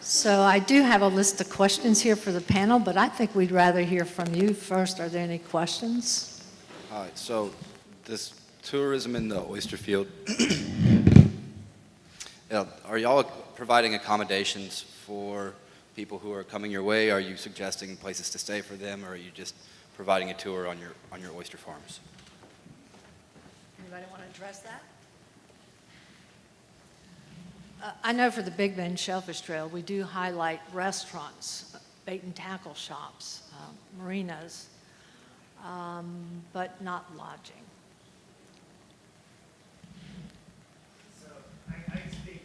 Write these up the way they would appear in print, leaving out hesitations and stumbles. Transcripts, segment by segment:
So I do have a list of questions here for the panel, but I think we'd rather hear from you first. Are there any questions? All right, so this tourism in the oyster field, are y'all providing accommodations for people who are coming your way? Are you suggesting places to stay for them, or are you just providing a tour on your oyster farms? Anybody want to address that? I know for the Big Bend Shellfish Trail, we do highlight restaurants, bait and tackle shops, marinas, but not lodging. So I can speak.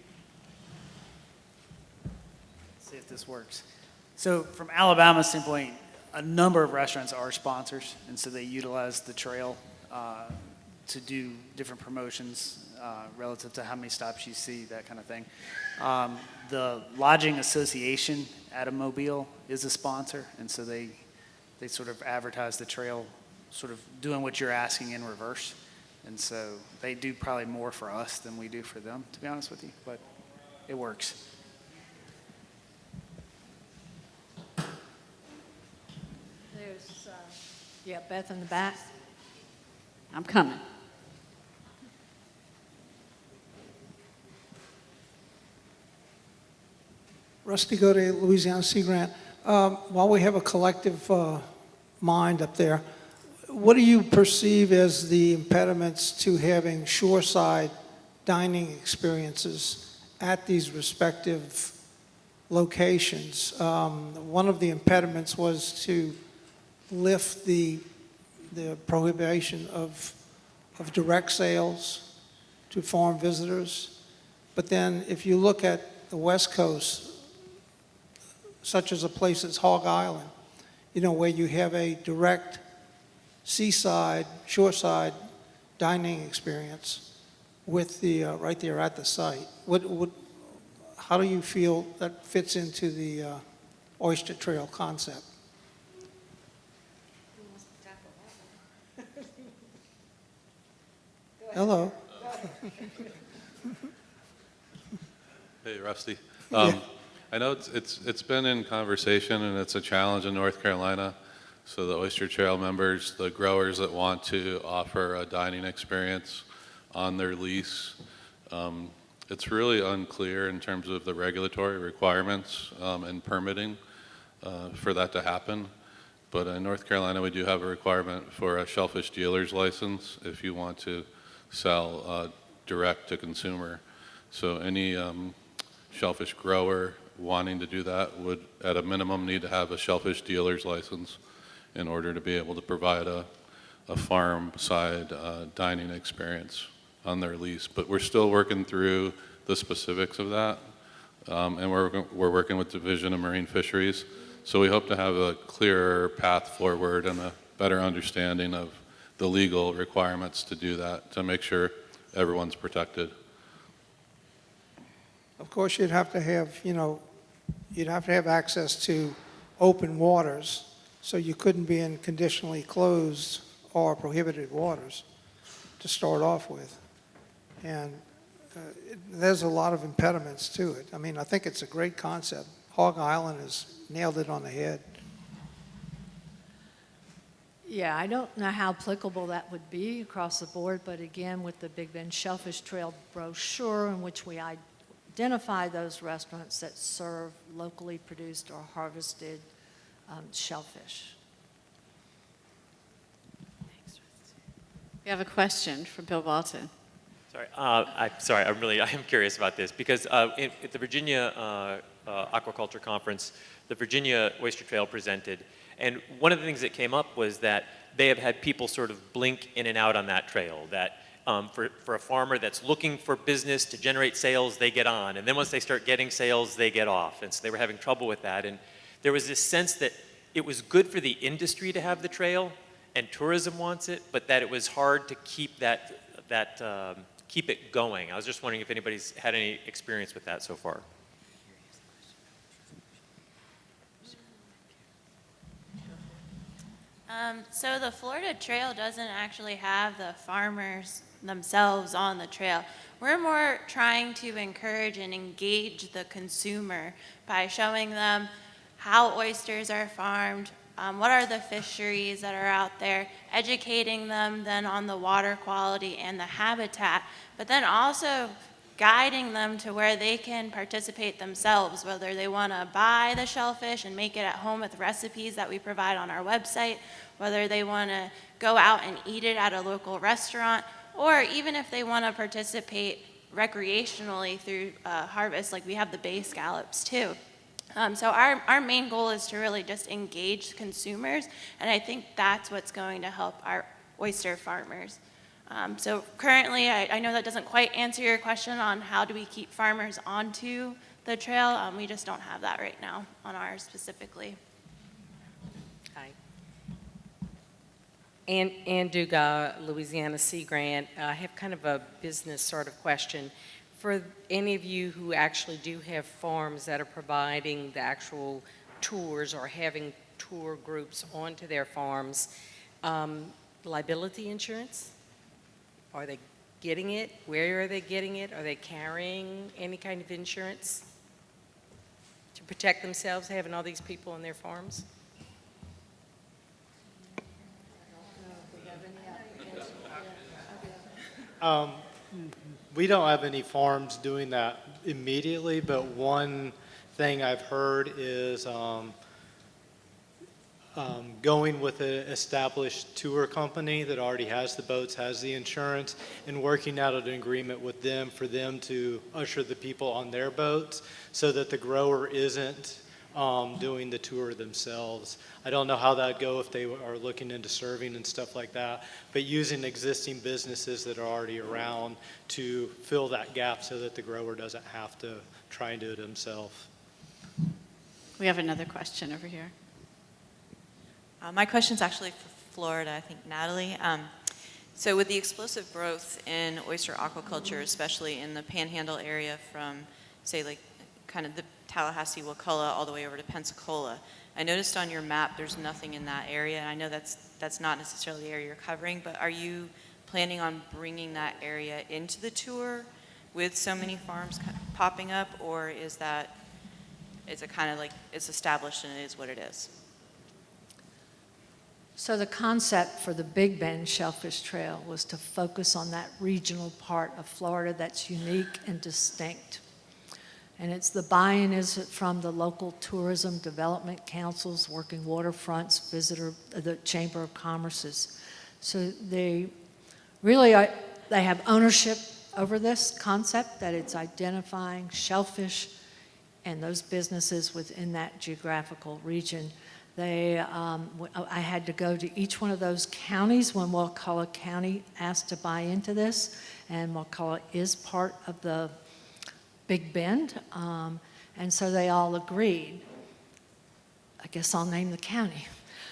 Let's see if this works. So from Alabama's standpoint, a number of restaurants are sponsors, and so they utilize the trail to do different promotions relative to how many stops you see, that kind of thing. The Lodging Association at Mobile is a sponsor, and so they sort of advertise the trail, sort of doing what you're asking in reverse. And so they do probably more for us than we do for them, to be honest with you, but it works. There's, yeah, Beth in the back. I'm coming. Rusty Goday, Louisiana Sea Grant. While we have a collective mind up there, what do you perceive as the impediments to having shoreside dining experiences at these respective locations? One of the impediments was to lift the prohibition of direct sales to foreign visitors. But then if you look at the West Coast, such as a place as Hog Island, you know, where you have a direct seaside, shoreside dining experience with the, right there at the site. How do you feel that fits into the Oyster Trail concept? Hello. Hey, Rusty. Yeah. I know it's been in conversation, and it's a challenge in North Carolina. So the Oyster Trail members, the growers that want to offer a dining experience on their lease, it's really unclear in terms of the regulatory requirements and permitting for that to happen. But in North Carolina, we do have a requirement for a shellfish dealer's license if you want to sell direct to consumer. So any shellfish grower wanting to do that would, at a minimum, need to have a shellfish dealer's license in order to be able to provide a farm side dining experience on their lease. But we're still working through the specifics of that, and we're working with Division of Marine Fisheries. So we hope to have a clearer path forward and a better understanding of the legal requirements to do that, to make sure everyone's protected. Of course, you'd have to have, you know, you'd have to have access to open waters, so you couldn't be in conditionally closed or prohibited waters to start off with. And there's a lot of impediments to it. I mean, I think it's a great concept. Hog Island has nailed it on the head. Yeah, I don't know how applicable that would be across the board, but again, with the Big Bend Shellfish Trail brochure in which we identify those restaurants that serve locally produced or harvested shellfish. We have a question for Bill Walton. Sorry, I am curious about this because at the Virginia Aquaculture Conference, the Virginia Oyster Trail presented, and one of the things that came up was that they have had people sort of blink in and out on that trail, that for a farmer that's looking for business to generate sales, they get on, and then once they start getting sales, they get off, and so they were having trouble with that, and there was this sense that it was good for the industry to have the trail, and tourism wants it, but that it was hard to keep keep it going. I was just wondering if anybody's had any experience with that so far. So the Florida Trail doesn't actually have the farmers themselves on the trail. We're more trying to encourage and engage the consumer by showing them how oysters are farmed, what are the fisheries that are out there, educating them then on the water quality and the habitat, but then also guiding them to where they can participate themselves, whether they want to buy the shellfish and make it at home with recipes that we provide on our website, whether they want to go out and eat it at a local restaurant, or even if they want to participate recreationally through harvest, like we have the bay scallops too. So our main goal is to really just engage consumers, and I think that's what's going to help our oyster farmers. So currently, I know that doesn't quite answer your question on how do we keep farmers onto the trail. We just don't have that right now on ours specifically. Hi. Ann Duga, Louisiana Sea Grant. I have kind of a business sort of question. For any of you who actually do have farms that are providing the actual tours or having tour groups onto their farms, liability insurance? Are they getting it? Where are they getting it? Are they carrying any kind of insurance to protect themselves, having all these people on their farms? We don't have any farms doing that immediately, but one thing I've heard is going with an established tour company that already has the boats, has the insurance, and working out an agreement with them for them to usher the people on their boats so that the grower isn't doing the tour themselves. I don't know how that'd go if they are looking into serving and stuff like that, but using existing businesses that are already around to fill that gap so that the grower doesn't have to try and do it himself. We have another question over here. My question's actually for Florida, I think Natalie. So with the explosive growth in oyster aquaculture, especially in the Panhandle area from, say, like kind of the Tallahassee, Wakulla, all the way over to Pensacola, I noticed on your map there's nothing in that area, and I know that's not necessarily the area you're covering, but are you planning on bringing that area into the tour with so many farms popping up, or is it kind of like it's established and it is what it is? So the concept for the Big Bend Shellfish Trail was to focus on that regional part of Florida that's unique and distinct. And it's the buy-in is from the local tourism development councils, working waterfronts, the Chamber of Commerce's. So they really they have ownership over this concept, that it's identifying shellfish and those businesses within that geographical region. I had to go to each one of those counties when Wakulla County asked to buy into this, and Wakulla is part of the Big Bend, and so they all agreed. I guess I'll name the county.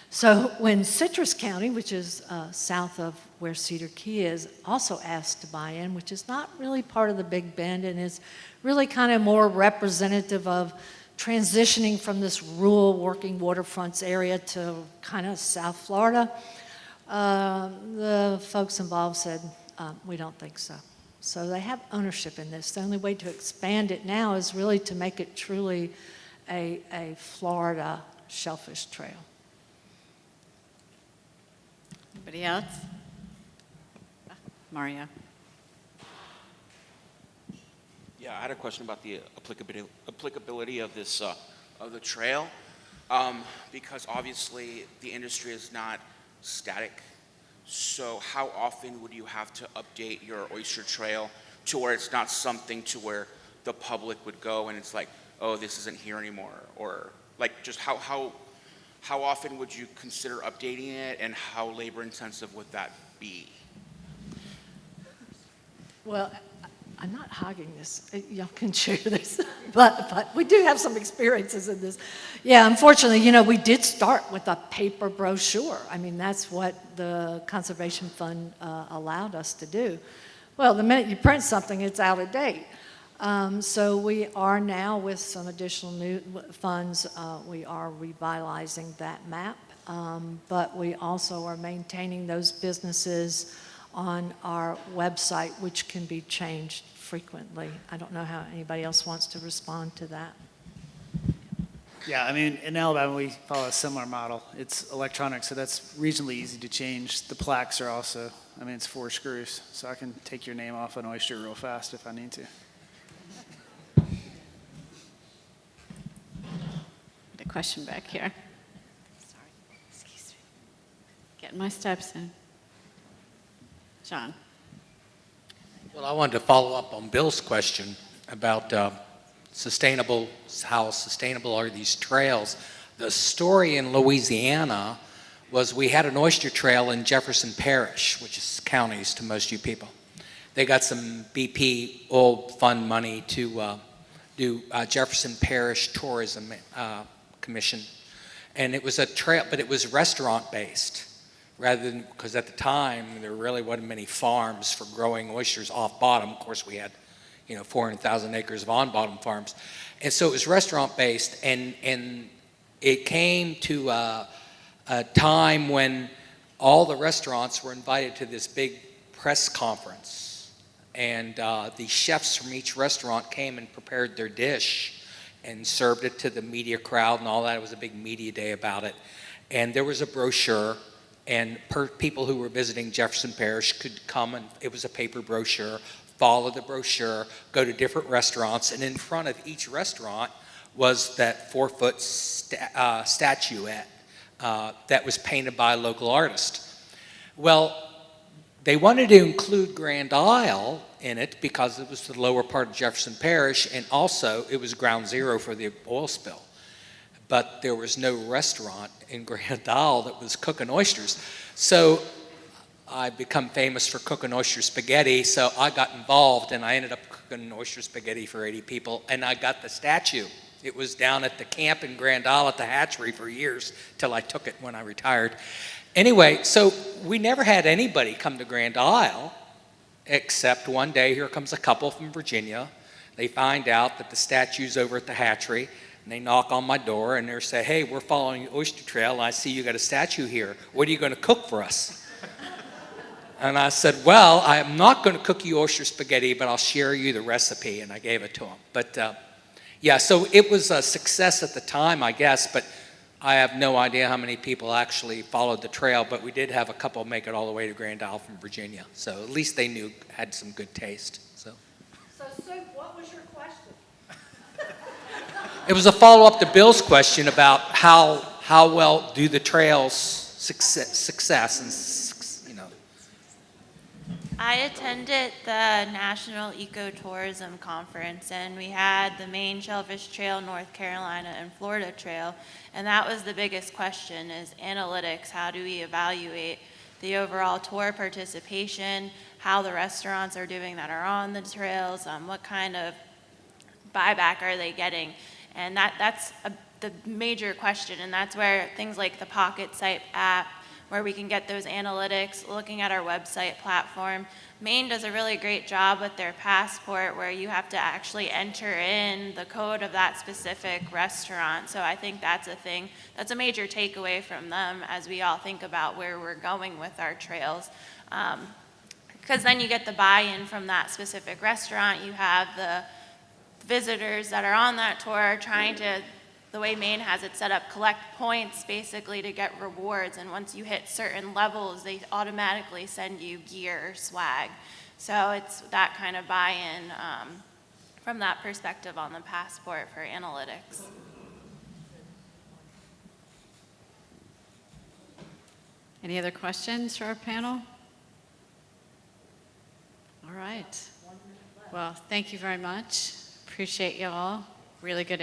So when Citrus County, which is south of where Cedar Key is, also asked to buy in, which is not really part of the Big Bend and is really kind of more representative of transitioning from this rural working waterfronts area to kind of South Florida, the folks involved said, we don't think so. So they have ownership in this. The only way to expand it now is really to make it truly a Florida shellfish trail. Anybody else? Mario. Yeah, I had a question about the applicability of this of the trail, because obviously the industry is not static. So how often would you have to update your oyster trail to where it's not something to where the public would go and it's like, oh, this isn't here anymore, or like just how often would you consider updating it, and how labor intensive would that be? Well, I'm not hogging this. Y'all can share this, but we do have some experiences in this. Yeah, unfortunately, we did start with a paper brochure. I mean, that's what the Conservation Fund allowed us to do. Well, the minute you print something, it's out of date. So we are now, with some additional new funds, we are revitalizing that map. but we also are maintaining those businesses on our website, which can be changed frequently. I don't know how anybody else wants to respond to that. Yeah, I mean, in Alabama, we follow a similar model. It's electronic, so that's reasonably easy to change. The plaques are also, I mean, it's 4 screws, so I can take your name off an oyster real fast if I need to. A question back here. Sorry, excuse me. Getting my steps in. John. Well, I wanted to follow up on Bill's question about sustainable, how sustainable are these trails. The story in Louisiana was we had an oyster trail in Jefferson Parish, which is counties to most you people. They got some BP oil fund money to do Jefferson Parish Tourism Commission. And it was a trail, but it was restaurant-based. Rather than, because at the time, there really wasn't many farms for growing oysters off bottom. Of course, we had, 400,000 acres of on-bottom farms. And so it was restaurant-based, and it came to a time when all the restaurants were invited to this big press conference. And the chefs from each restaurant came and prepared their dish and served it to the media crowd and all that. It was a big media day about it. And there was a brochure. And people who were visiting Jefferson Parish could come, and it was a paper brochure, follow the brochure, go to different restaurants, and in front of each restaurant was that 4-foot statuette that was painted by a local artist. Well, they wanted to include Grand Isle in it because it was the lower part of Jefferson Parish, and also it was ground zero for the oil spill. But there was no restaurant in Grand Isle that was cooking oysters. So I become famous for cooking oyster spaghetti, so I got involved, and I ended up cooking oyster spaghetti for 80 people, and I got the statue. It was down at the camp in Grand Isle at the hatchery for years till I took it when I retired. Anyway, so we never had anybody come to Grand Isle, except one day here comes a couple from Virginia. They find out that the statue's over at the hatchery. And they knock on my door and they say, hey, we're following the oyster trail and I see you got a statue here. What are you going to cook for us? And I said, well, I am not going to cook you oyster spaghetti, but I'll share you the recipe. And I gave it to them. But yeah, so it was a success at the time, I guess, but I have no idea how many people actually followed the trail, but we did have a couple make it all the way to Grand Isle from Virginia. So at least they had some good taste. So Sue, what was your question? it was a follow-up to Bill's question about how well do the trails success and, I attended the National Ecotourism Conference, and we had the Maine Shellfish Trail, North Carolina, and Florida Trail, and that was the biggest question is analytics. How do we evaluate the overall tour participation, how the restaurants are doing that are on the trails, what kind of buyback are they getting? And that's the major question, and that's where things like the Pocket Site app, where we can get those analytics, looking at our website platform. Maine does a really great job with their passport where you have to actually enter in the code of that specific restaurant. So I think that's a thing, that's a major takeaway from them as we all think about where we're going with our trails. Because then you get the buy-in from that specific restaurant. You have the visitors that are on that tour trying to, the way Maine has it set up, collect points basically to get rewards, and once you hit certain levels, they automatically send you gear or swag. So it's that kind of buy-in from that perspective on the passport for analytics. Any other questions for our panel? All right. Well, thank you very much. Appreciate you all. Really good